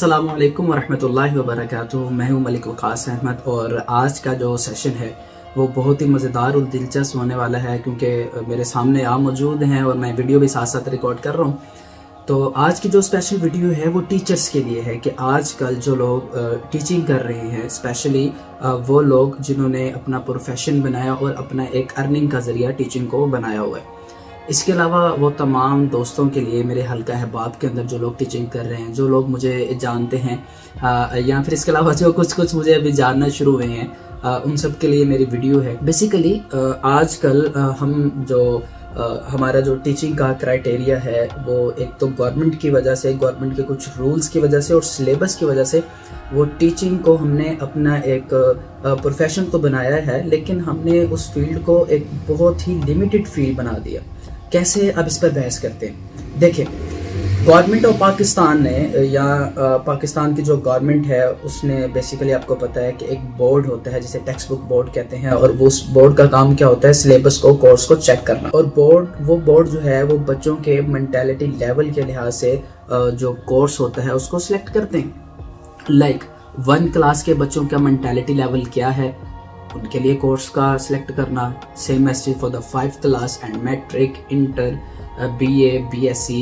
السلام علیکم ورحمۃ اللہ وبرکاتہ. میں ہوں ملک وقاص احمد اور آج کا جو سیشن ہے وہ بہت ہی مزیدار اور دلچسپ ہونے والا ہے کیونکہ میرے سامنے آپ موجود ہیں اور میں ویڈیو بھی ساتھ ساتھ ریکارڈ کر رہا ہوں. تو آج کی جو اسپیشل ویڈیو ہے وہ ٹیچرز کے لیے ہے کہ آج کل جو لوگ ٹیچنگ کر رہے ہیں، اسپیشلی وہ لوگ جنہوں نے اپنا پروفیشن بنایا اور اپنا ایک ارننگ کا ذریعہ ٹیچنگ کو بنایا ہوا ہے. اس کے علاوہ وہ تمام دوستوں کے لیے میرے حلقہ احباب کے اندر جو لوگ ٹیچنگ کر رہے ہیں، جو لوگ مجھے جانتے ہیں یا پھر اس کے علاوہ جو کچھ مجھے ابھی جاننا شروع ہوئے ہیں، ان سب کے لیے میری ویڈیو ہے. بیسیکلی آج کل ہم ہمارا جو ٹیچنگ کا کرائٹیریا ہے وہ ایک تو گورنمنٹ کی وجہ سے، گورنمنٹ کے کچھ رولز کی وجہ سے اور سلیبس کی وجہ سے وہ ٹیچنگ کو ہم نے اپنا ایک پروفیشن تو بنایا ہے، لیکن ہم نے اس فیلڈ کو ایک بہت ہی لیمیٹڈ فیلڈ بنا دیا. کیسے؟ اب اس پر بحث کرتے ہیں. دیکھیں، گورنمنٹ آف پاکستان نے یا پاکستان کی جو گورنمنٹ ہے اس نے بیسیکلی آپ کو پتہ ہے کہ ایک بورڈ ہوتا ہے جسے ٹیکسٹ بک بورڈ کہتے ہیں، اور وہ اس بورڈ کا کام کیا ہوتا ہے؟ سلیبس کو، کورس کو چیک کرنا. اور وہ بورڈ جو ہے وہ بچوں کے مینٹیلٹی لیول کے لحاظ سے جو کورس ہوتا ہے اس کو سلیکٹ کرتے ہیں. لائک 1 کلاس کے بچوں کا مینٹیلٹی لیول کیا ہے، ان کے لیے کورس کا سلیکٹ کرنا. Same as for the 5th class and matric, inter, BA، BSc،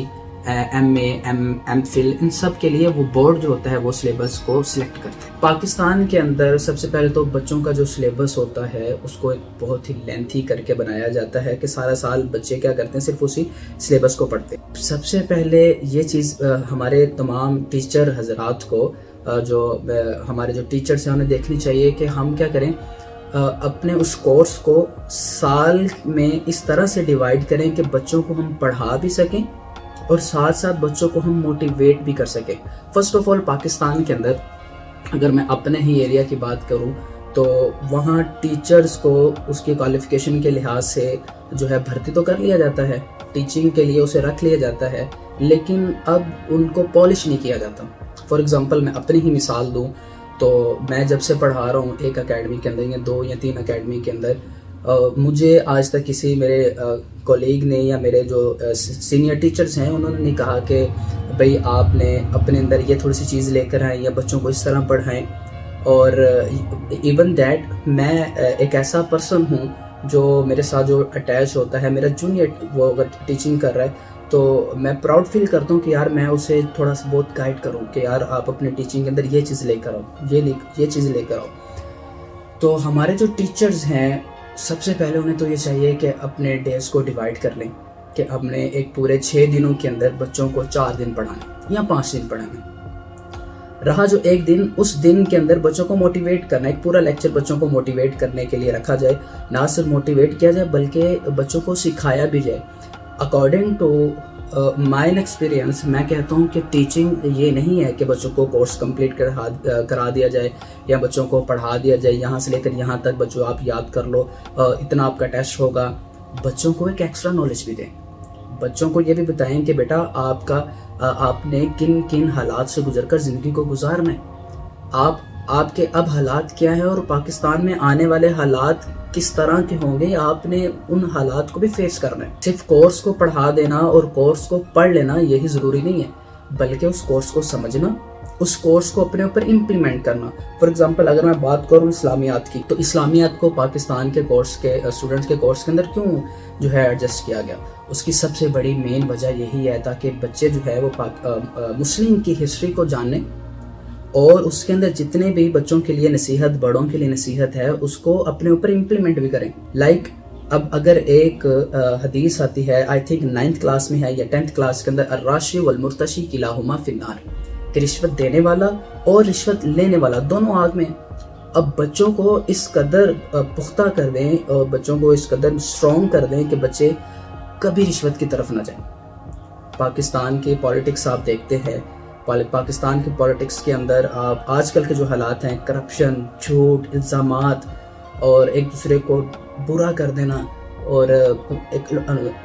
MA، M Phil, ان سب کے لیے وہ بورڈ جو ہوتا ہے وہ سلیبس کو سلیکٹ کرتا ہے. پاکستان کے اندر سب سے پہلے تو بچوں کا جو سلیبس ہوتا ہے اس کو ایک بہت ہی لینتھی کر کے بنایا جاتا ہے کہ سارا سال بچے کیا کرتے ہیں؟ صرف اسی سلیبس کو پڑھتے ہیں. سب سے پہلے یہ چیز ہمارے تمام ٹیچر حضرات کو، جو ہمارے جو ٹیچرس ہیں انہیں دیکھنی چاہیے کہ ہم کیا کریں، اپنے اس کورس کو سال میں اس طرح سے ڈیوائیڈ کریں کہ بچوں کو ہم پڑھا بھی سکیں اور ساتھ ساتھ بچوں کو ہم موٹیویٹ بھی کر سکیں. فرسٹ آف آل پاکستان کے اندر اگر میں اپنے ہی ایریا کی بات کروں تو وہاں ٹیچرز کو اس کی کوالیفیکیشن کے لحاظ سے جو ہے بھرتی تو کر لیا جاتا ہے، ٹیچنگ کے لیے اسے رکھ لیا جاتا ہے، لیکن اب ان کو پالش نہیں کیا جاتا. فار ایگزامپل میں اپنی ہی مثال دوں تو میں جب سے پڑھا رہا ہوں ایک اکیڈمی کے اندر یا 2 یا 3 اکیڈمی کے اندر، مجھے آج تک کسی میرے کولیگ نے یا میرے جو سینئر ٹیچرز ہیں انہوں نے نہیں کہا کہ بھئی آپ نے اپنے اندر یہ تھوڑی سی چیز لے کر آئیں یا بچوں کو اس طرح پڑھائیں. اور ایون دیٹ میں ایک ایسا پرسن ہوں جو میرے ساتھ جو اٹیچ ہوتا ہے، میرا جونیئر وہ اگر ٹیچنگ کر رہا ہے تو میں پراؤڈ فیل کرتا ہوں کہ یار میں اسے تھوڑا سا بہت گائیڈ کروں کہ یار آپ اپنے ٹیچنگ کے اندر یہ چیز لے کر آؤ، یہ چیز لے کر آؤ. تو ہمارے جو ٹیچرز ہیں سب سے پہلے انہیں تو یہ چاہیے کہ اپنے ڈیز کو ڈیوائیڈ کر لیں کہ ہم نے ایک پورے 6 دنوں کے اندر بچوں کو 4 دن پڑھانا یا 5 دن پڑھانا. رہا جو ایک دن، اس دن کے اندر بچوں کو موٹیویٹ کرنا، ایک پورا لیکچر بچوں کو موٹیویٹ کرنے کے لیے رکھا جائے. نہ صرف موٹیویٹ کیا جائے بلکہ بچوں کو سکھایا بھی جائے. اکارڈنگ ٹو مائن ایکسپیرینس میں کہتا ہوں کہ ٹیچنگ یہ نہیں ہے کہ بچوں کو کورس کمپلیٹ کرا دیا جائے یا بچوں کو پڑھا دیا جائے یہاں سے لے کر یہاں تک بچوں آپ یاد کر لو، اتنا آپ کا ٹیسٹ ہوگا. بچوں کو ایک ایکسٹرا نالج بھی دیں. بچوں کو یہ بھی بتائیں کہ بیٹا آپ نے کن کن حالات سے گزر کر زندگی کو گزارنا ہے، آپ کے اب حالات کیا ہیں اور پاکستان میں آنے والے حالات کس طرح کے ہوں گے، آپ نے ان حالات کو بھی فیس کرنا ہے. صرف کورس کو پڑھا دینا اور کورس کو پڑھ لینا یہی ضروری نہیں ہے، بلکہ اس کورس کو سمجھنا، اس کورس کو اپنے اوپر امپلیمنٹ کرنا. فار ایگزامپل اگر میں بات کروں اسلامیات کی تو اسلامیات کو پاکستان کے کورس کے اسٹوڈنٹس کے کورس کے اندر کیوں جو ہے ایڈجسٹ کیا گیا؟ اس کی سب سے بڑی مین وجہ یہی ہے تاکہ بچے جو ہے وہ مسلم کی ہسٹری کو جانیں اور اس کے اندر جتنے بھی بچوں کے لیے نصیحت، بڑوں کے لیے نصیحت ہے اس کو اپنے اوپر امپلیمنٹ بھی کریں. لائک اب اگر ایک حدیث آتی ہے، آئی تھنک 9th کلاس میں ہے یا 10th کلاس کے اندر، الراشی والمرتشی کلاہما فی النار، کہ رشوت دینے والا اور رشوت لینے والا دونوں آگ میں. اب بچوں کو اس قدر پختہ کر دیں اور بچوں کو اس قدر اسٹرانگ کر دیں کہ بچے کبھی رشوت کی طرف نہ جائیں. پاکستان کی پالیٹکس آپ دیکھتے ہیں، پاکستان کی پالیٹکس کے اندر آپ آج کل کے جو حالات ہیں، کرپشن، جھوٹ، الزامات اور ایک دوسرے کو برا کر دینا، اور ایک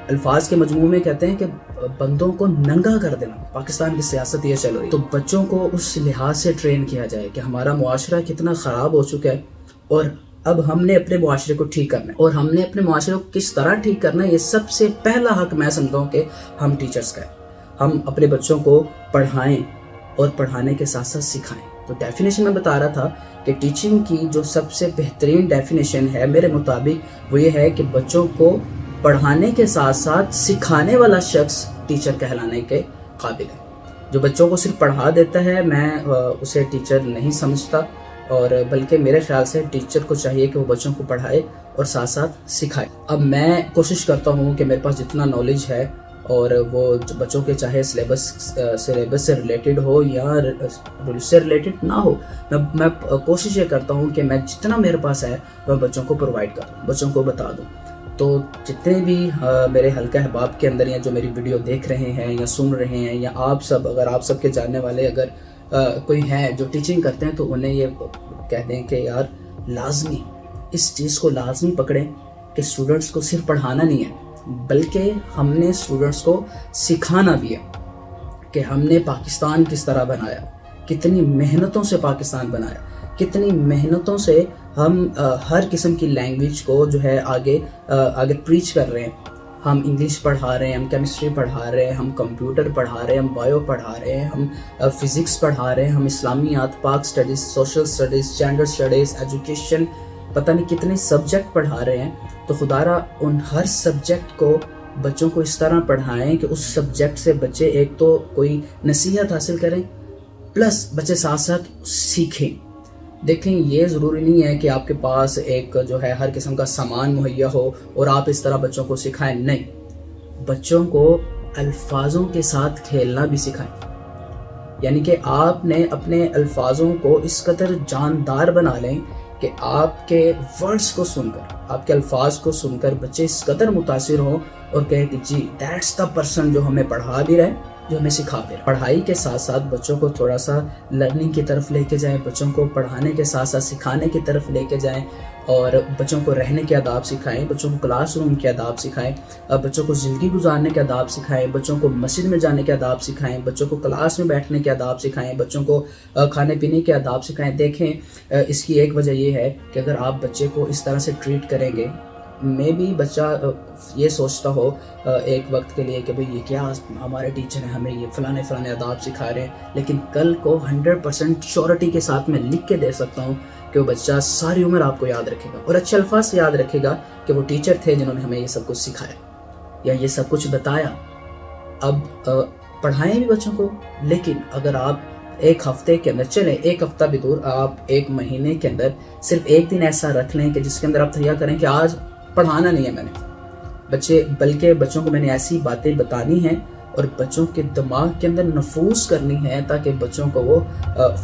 الفاظ کے مجموعے میں کہتے ہیں کہ بندوں کو ننگا کر دینا. پاکستان کی سیاست یہ چل رہی ہے. تو بچوں کو اس لحاظ سے ٹرین کیا جائے کہ ہمارا معاشرہ کتنا خراب ہو چکا ہے اور اب ہم نے اپنے معاشرے کو ٹھیک کرنا ہے. اور ہم نے اپنے معاشرے کو کس طرح ٹھیک کرنا ہے، یہ سب سے پہلا حق میں سمجھتا ہوں کہ ہم ٹیچرز کا ہے. ہم اپنے بچوں کو پڑھائیں، اور پڑھانے کے ساتھ ساتھ سکھائیں. تو ڈیفینیشن میں بتا رہا تھا کہ ٹیچنگ کی جو سب سے بہترین ڈیفینیشن ہے میرے مطابق وہ یہ ہے کہ بچوں کو پڑھانے کے ساتھ ساتھ سکھانے والا شخص ٹیچر کہلانے کے قابل ہے. جو بچوں کو صرف پڑھا دیتا ہے میں اسے ٹیچر نہیں سمجھتا، اور بلکہ میرے خیال سے ٹیچر کو چاہیے کہ وہ بچوں کو پڑھائے اور ساتھ ساتھ سکھائے. اب میں کوشش کرتا ہوں کہ میرے پاس جتنا نالج ہے اور وہ بچوں کے چاہے سلیبس سے ریلیٹڈ ہو یا رول سے ریلیٹڈ نہ ہو، میں کوشش یہ کرتا ہوں کہ میں جتنا میرے پاس ہے میں بچوں کو پرووائڈ کروں، بچوں کو بتا دوں. تو جتنے بھی میرے حلقہ احباب کے اندر یا جو میری ویڈیو دیکھ رہے ہیں یا سن رہے ہیں، یا آپ سب اگر آپ سب کے جاننے والے اگر کوئی ہیں جو ٹیچنگ کرتے ہیں، تو انہیں یہ کہہ دیں کہ یار لازمی اس چیز کو لازمی پکڑیں کہ اسٹوڈنٹس کو صرف پڑھانا نہیں ہے بلکہ ہم نے اسٹوڈنٹس کو سکھانا بھی ہے کہ ہم نے پاکستان کس طرح بنایا، کتنی محنتوں سے پاکستان بنایا، کتنی محنتوں سے ہم ہر قسم کی لینگویج کو جو ہے آگے پریچ کر رہے ہیں. ہم انگلش پڑھا رہے ہیں، ہم کیمسٹری پڑھا رہے ہیں، ہم کمپیوٹر پڑھا رہے ہیں، ہم بایو پڑھا رہے ہیں، ہم فزکس پڑھا رہے ہیں، ہم اسلامیات، پاک studies, social studies, gender studies, education, پتہ نہیں کتنے سبجیکٹ پڑھا رہے ہیں. تو خدا را ان ہر سبجیکٹ کو بچوں کو اس طرح پڑھائیں کہ اس سبجیکٹ سے بچے ایک تو کوئی نصیحت حاصل کریں پلس بچے ساتھ ساتھ سیکھیں. دیکھیں یہ ضروری نہیں ہے کہ آپ کے پاس ایک جو ہے ہر قسم کا سامان مہیا ہو اور آپ اس طرح بچوں کو سکھائیں. نہیں، بچوں کو الفاظوں کے ساتھ کھیلنا بھی سکھائیں. یعنی کہ آپ نے اپنے الفاظوں کو اس قدر جاندار بنا لیں کہ آپ کے ورڈز کو سن کر، آپ کے الفاظ کو سن کر بچے اس قدر متاثر ہوں اور کہیں کہ جی دیٹس دا پرسن جو ہمیں پڑھا بھی رہے، جو ہمیں سکھا بھی رہے. پڑھائی کے ساتھ ساتھ بچوں کو تھوڑا سا لرننگ کی طرف لے کے جائیں، بچوں کو پڑھانے کے ساتھ ساتھ سکھانے کی طرف لے کے جائیں، اور بچوں کو رہنے کے آداب سکھائیں، بچوں کو کلاس روم کے آداب سکھائیں، بچوں کو زندگی گزارنے کے آداب سکھائیں، بچوں کو مسجد میں جانے کے آداب سکھائیں، بچوں کو کلاس میں بیٹھنے کے آداب سکھائیں، بچوں کو کھانے پینے کے آداب سکھائیں. دیکھیں اس کی ایک وجہ یہ ہے کہ اگر آپ بچے کو اس طرح سے ٹریٹ کریں گے، میں بھی بچہ یہ سوچتا ہو ایک وقت کے لیے کہ بھئی یہ کیا ہمارے ٹیچر ہیں ہمیں یہ فلانے آداب سکھا رہے ہیں، لیکن کل کو 100% شیورٹی کے ساتھ میں لکھ کے دے سکتا ہوں کہ وہ بچہ ساری عمر آپ کو یاد رکھے گا اور اچھے الفاظ سے یاد رکھے گا کہ وہ ٹیچر تھے جنہوں نے ہمیں یہ سب کچھ سکھایا یا یہ سب کچھ بتایا. اب پڑھائیں بھی بچوں کو، لیکن اگر آپ ایک ہفتے کے اندر، چلیں ایک ہفتہ بھی دور، آپ ایک مہینے کے اندر صرف ایک دن ایسا رکھ لیں کہ جس کے اندر آپ تھیا کریں کہ آج پڑھانا نہیں ہے میں نے بلکہ بچوں کو میں نے ایسی باتیں بتانی ہیں اور بچوں کے دماغ کے اندر نفوذ کرنی ہے تاکہ بچوں کو وہ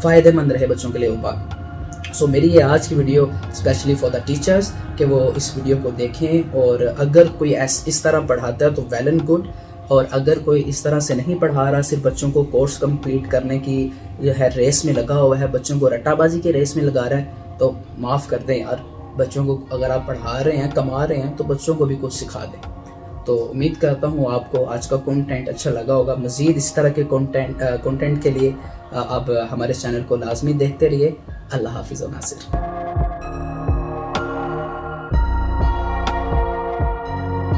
فائدہ مند رہے بچوں کے لیے وہ بات. سو میری یہ آج کی video specially for the teachers کہ وہ اس ویڈیو کو دیکھیں، اور اگر کوئی اس طرح پڑھاتا ہے تو ویل اینڈ گڈ، اور اگر کوئی اس طرح سے نہیں پڑھا رہا، صرف بچوں کو کورس کمپلیٹ کرنے کی جو ہے ریس میں لگا ہوا ہے، بچوں کو رٹا بازی کی ریس میں لگا رہا ہے، تو معاف کر دیں یار. بچوں کو اگر آپ پڑھا رہے ہیں، کما رہے ہیں، تو بچوں کو بھی کچھ سکھا دیں. تو امید کرتا ہوں آپ کو آج کا کنٹینٹ اچھا لگا ہوگا. مزید اس طرح کے کنٹینٹ کے لیے آپ ہمارے چینل کو لازمی دیکھتے رہیے. اللہ حافظ و ناصر.